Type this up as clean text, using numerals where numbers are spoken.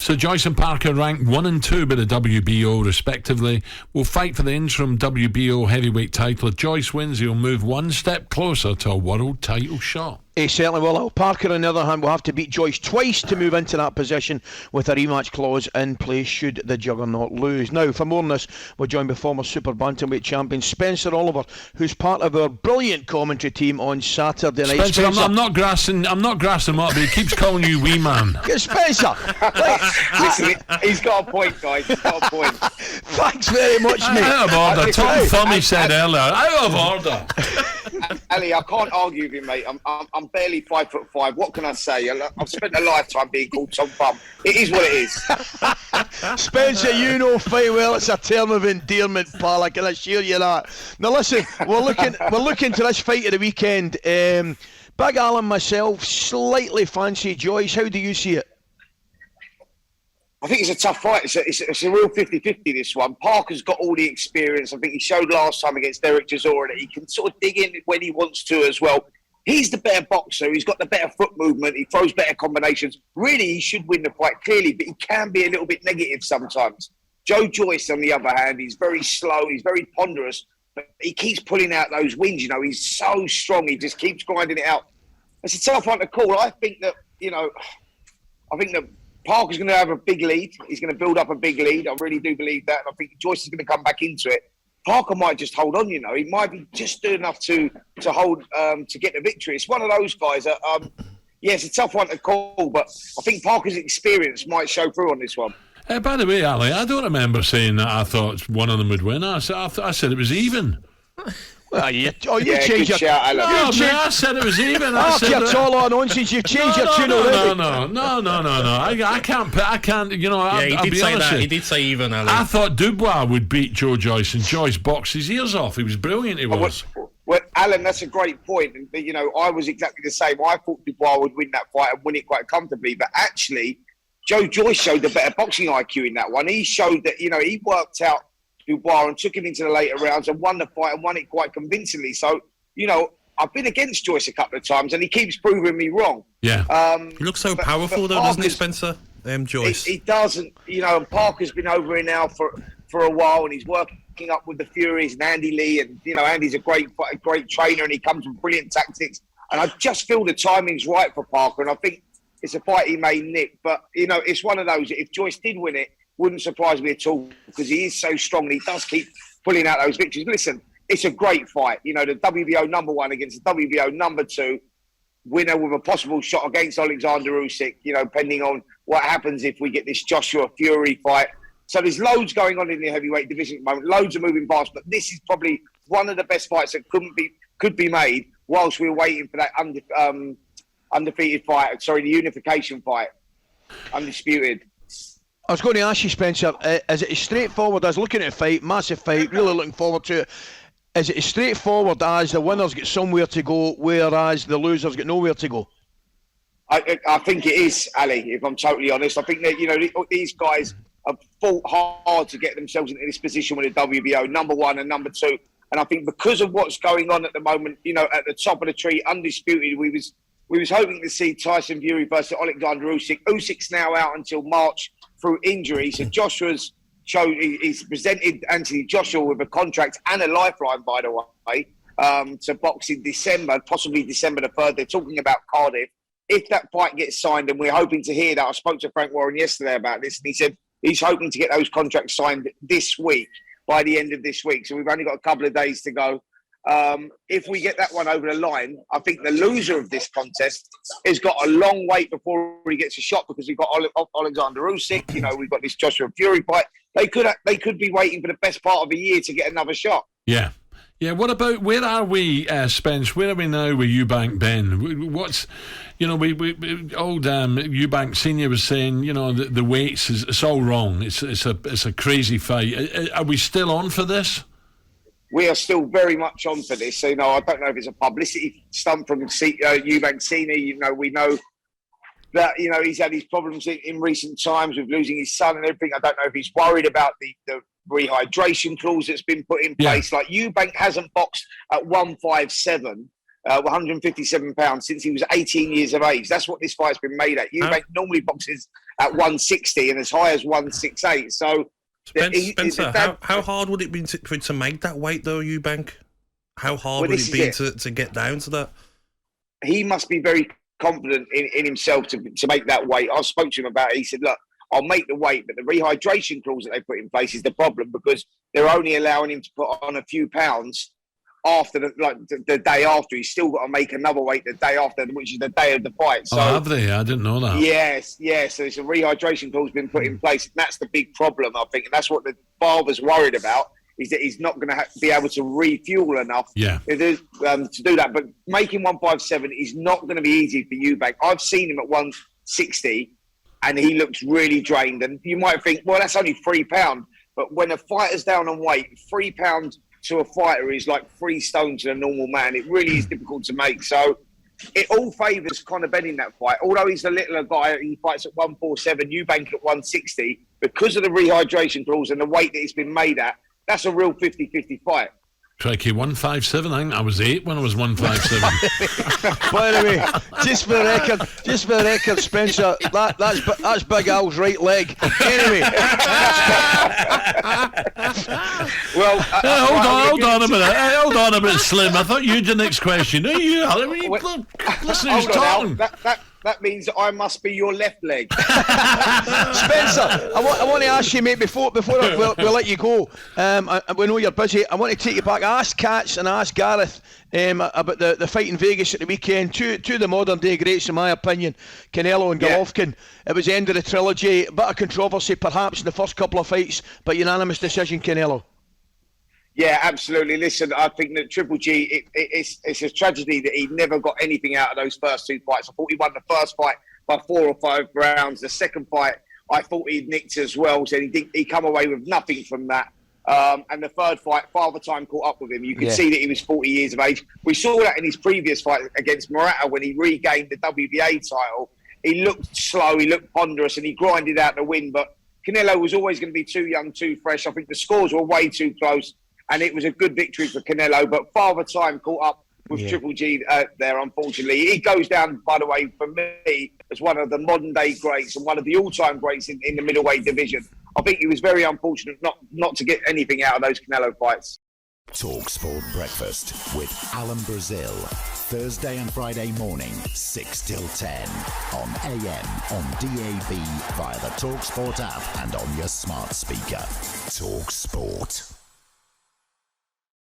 So Joyce and Parker ranked 1 and 2 by the WBO respectively will fight for the interim WBO heavyweight title. If Joyce wins, he'll move one step closer to a world title shot. He certainly will. Parker, on the other hand, will have to beat Joyce twice to move into that position with a rematch clause in place should the juggernaut lose. Now, for more on this, we're joined by former Super Bantamweight champion Spencer Oliver, who's part of our brilliant commentary team on Saturday night. Spencer, I'm not grassing him up, but he keeps calling you wee man. Spencer! Listen, he's got a point, guys. He's got a point. Thanks very much, mate. Out of order. Tom Thummy said earlier, out of order. Ali, I can't argue with you, mate. I'm barely 5'5". What can I say? I've spent a lifetime being called Tom Bum. It is what it is. Spencer, you know fine well it's a term of endearment, pal. I can assure you that. Now listen, we're looking to this fight of the weekend. Big Alan, myself, slightly fancy Joyce. How do you see it? I think it's a tough fight. It's a real 50-50, this one. Parker's got all the experience. I think he showed last time against Derek Chisora that he can sort of dig in when he wants to as well. He's the better boxer. He's got the better foot movement. He throws better combinations. Really, he should win the fight clearly, but he can be a little bit negative sometimes. Joe Joyce, on the other hand, he's very slow. He's very ponderous, but he keeps pulling out those wins. You know, he's so strong. He just keeps grinding it out. It's a tough one to call. I think that Parker's going to have a big lead. He's going to build up a big lead. I really do believe that. And I think Joyce is going to come back into it. Parker might just hold on, you know. He might be just doing enough to hold to get the victory. It's one of those guys that, it's a tough one to call, but I think Parker's experience might show through on this one. By the way, Ali, I don't remember saying that I thought one of them would win. I said it was even. Well, you changed your... Shout, I said it was even. It's all on nonsense. You've changed your tune already. No. I can't. You know, he did say that. He did say even, Ali. I thought Dubois would beat Joe Joyce, and Joyce boxed his ears off. He was brilliant. He was. Well, Alan, that's a great point. And, you know, I was exactly the same. I thought Dubois would win that fight and win it quite comfortably. But actually, Joe Joyce showed the better boxing IQ in that one. He showed that, you know, he worked out Dubois and took him into the later rounds and won the fight and won it quite convincingly. So, you know, I've been against Joyce a couple of times and he keeps proving me wrong. Yeah. He looks so powerful though, doesn't he, Spencer? Joyce. He doesn't, you know, and Parker's been over here now for a while and he's working up with the Furies and Andy Lee, and, you know, Andy's a great trainer and he comes with brilliant tactics. And I just feel the timing's right for Parker, and I think it's a fight he may nick. But, you know, it's one of those, if Joyce did win it, wouldn't surprise me at all, because he is so strong and he does keep pulling out those victories. Listen, it's a great fight. You know, the WBO number 1 against the WBO number 2, winner with a possible shot against Alexander Usyk, you know, depending on what happens if we get this Joshua Fury fight. So there's loads going on in the heavyweight division at the moment, loads of moving parts, but this is probably one of the best fights that could be made whilst we're waiting for that undefeated fight, the unification fight, undisputed. I was going to ask you, Spencer, is it as straightforward as looking at a fight, massive fight, really looking forward to it? Is it as straightforward as the winners get somewhere to go, whereas the losers get nowhere to go? I think it is, Ali, if I'm totally honest. I think that, you know, these guys have fought hard to get themselves into this position with the WBO, number 1 and number 2. And I think because of what's going on at the moment, you know, at the top of the tree, undisputed, we was hoping to see Tyson Fury versus Alexander Usyk. Usyk's now out until March through injury. So Joshua's showed, he's presented Anthony Joshua with a contract and a lifeline, by the way, to box in December, possibly December the 3rd. They're talking about Cardiff. If that fight gets signed, and we're hoping to hear that, I spoke to Frank Warren yesterday about this, and he said he's hoping to get those contracts signed this week, by the end of this week. So we've only got a couple of days to go. If we get that one over the line, I think the loser of this contest has got a long wait before he gets a shot, because we've got Alexander Usyk, you know, we've got this Joshua Fury fight. They could be waiting for the best part of a year to get another shot. Yeah. Yeah, what about, where are we, Spence? Where are we now with Eubank Ben? What's, you know, we old Eubank Senior was saying, you know, the weights, it's all wrong. It's a crazy fight. Are we still on for this? We are still very much on for this. So, you know, I don't know if it's a publicity stunt from Eubank Senior. You know, we know that, you know, he's had his problems in recent times with losing his son and everything. I don't know if he's worried about the rehydration clause that's been put in place. Yeah. Like, Eubank hasn't boxed at 157, 157 pounds since he was 18 years of age. That's what this fight's been made at. Eubank normally boxes at 160 and as high as 168. So, Spencer, how hard would it be for him to make that weight, though, Eubank? How hard would it be to get down to that? He must be very confident in himself to make that weight. I spoke to him about it. He said, look, I'll make the weight, but the rehydration clause that they put in place is the problem, because they're only allowing him to put on a few pounds after the day after. He's still got to make another weight the day after, which is the day of the fight. So, have they? I didn't know that. Yes. So it's a rehydration clause been put in place. And that's the big problem, I think. And that's what the father's worried about, is that he's not going to be able to refuel enough to do that. But making 157 is not going to be easy for Eubank. I've seen him at 160 and he looks really drained. And you might think, well, that's only £3. But when a fighter's down on weight, £3 to a fighter is like 3 stone to a normal man. It really is difficult to make. So it all favours Conor Benn in that fight. Although he's a littler guy, he fights at 147, Eubank at 160. Because of the rehydration clause and the weight that it's been made at, that's a real 50-50 fight. Crikey, 157. I think I was 8 when I was 157. By the way, just for the record, Spencer, that's Big Al's right leg. Anyway. Well, hold on a minute. Hold on a minute, Slim. I thought you had the next question. Listen, who's talking. That means I must be your left leg. Spencer, I want to ask you, mate, before we'll let you go. We know you're busy. I want to take you back. I asked Katz and I asked Gareth about the fight in Vegas at the weekend. Two of the modern day greats, in my opinion, Canelo and Golovkin. It was the end of the trilogy. A bit of controversy, perhaps, in the first couple of fights, but unanimous decision, Canelo. Yeah, absolutely. Listen, I think that Triple G, it's a tragedy that he never got anything out of those first 2 fights. I thought he won the first fight by 4 or 5 rounds. The second fight, I thought he'd nicked as well. So he come away with nothing from that. And the third fight, Father Time caught up with him. You could see that he was 40 years of age. We saw that in his previous fight against Murata when he regained the WBA title. He looked slow, he looked ponderous, and he grinded out the win. But Canelo was always going to be too young, too fresh. I think the scores were way too close. And it was a good victory for Canelo, but Father Time caught up with Triple G there, unfortunately. He goes down, by the way, for me, as one of the modern-day greats and one of the all-time greats in the middleweight division. I think he was very unfortunate not to get anything out of those Canelo fights. talkSPORT Breakfast with Alan Brazil. Thursday and Friday morning, 6 till 10. On AM, on DAB, via the talkSPORT app and on your smart speaker. talkSPORT.